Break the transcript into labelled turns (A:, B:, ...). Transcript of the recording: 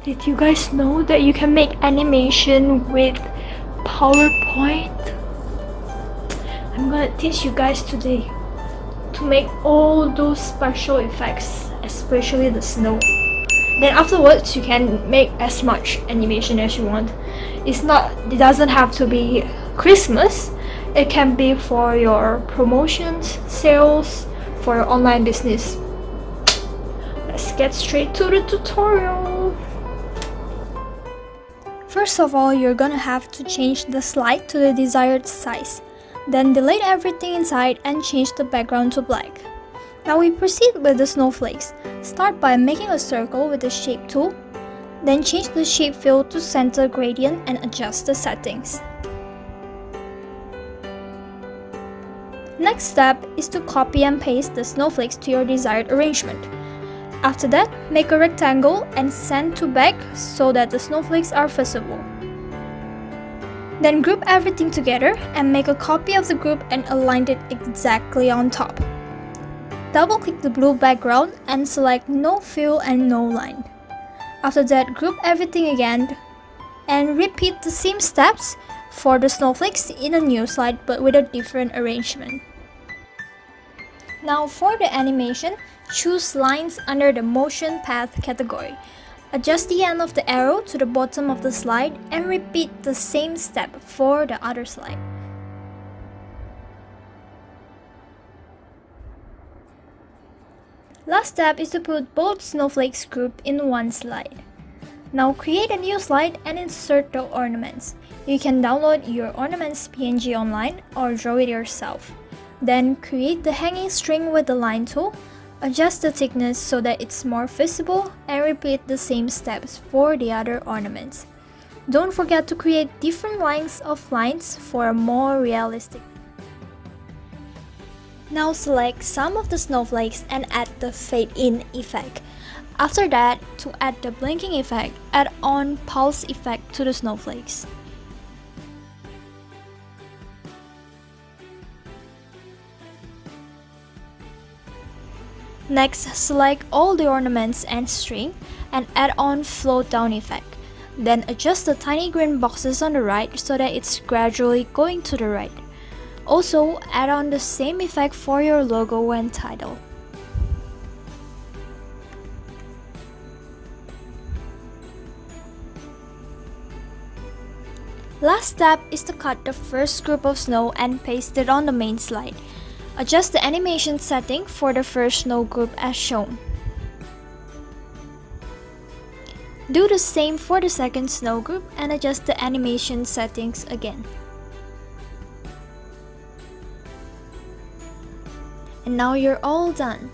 A: Did you guys know that you can make animation with PowerPoint? I'm gonna teach you guys today to make all those special effects, especially the snow. Then afterwards you can make as much animation as you want. It doesn't have to be Christmas. It can be for your promotions, sales, for your online business. Let's get straight to the tutorial.
B: First of all, you're gonna have to change the slide to the desired size. Then delete everything inside and change the background to black. Now we proceed with the snowflakes. Start by making a circle with the shape tool. Then change the shape fill to center gradient and adjust the settings. Next step is to copy and paste the snowflakes to your desired arrangement. After that, make a rectangle and send to back so that the snowflakes are visible. Then group everything together and make a copy of the group and align it exactly on top. Double click the blue background and select no fill and no line. After that, group everything again and repeat the same steps for the snowflakes in a new slide but with a different arrangement. Now for the animation, choose lines under the motion path category. Adjust the end of the arrow to the bottom of the slide and repeat the same step for the other slide. Last step is to put both snowflakes grouped in one slide. Now create a new slide and insert the ornaments. You can download your ornaments PNG online or draw it yourself. Then create the hanging string with the line tool. Adjust the thickness so that it's more visible and repeat the same steps for the other ornaments. Don't forget to create different lengths of lines for a more realistic. Now select some of the snowflakes and add the fade in effect. After that, to add the blinking effect, add on pulse effect to the snowflakes. Next, select all the ornaments and string and add on float down effect. Then adjust the tiny green boxes on the right so that it's gradually going to the right. Also, add on the same effect for your logo and title. Last step is to cut the first group of snow and paste it on the main slide. Adjust the animation setting for the first snow group as shown. Do the same for the second snow group and adjust the animation settings again. And now you're all done.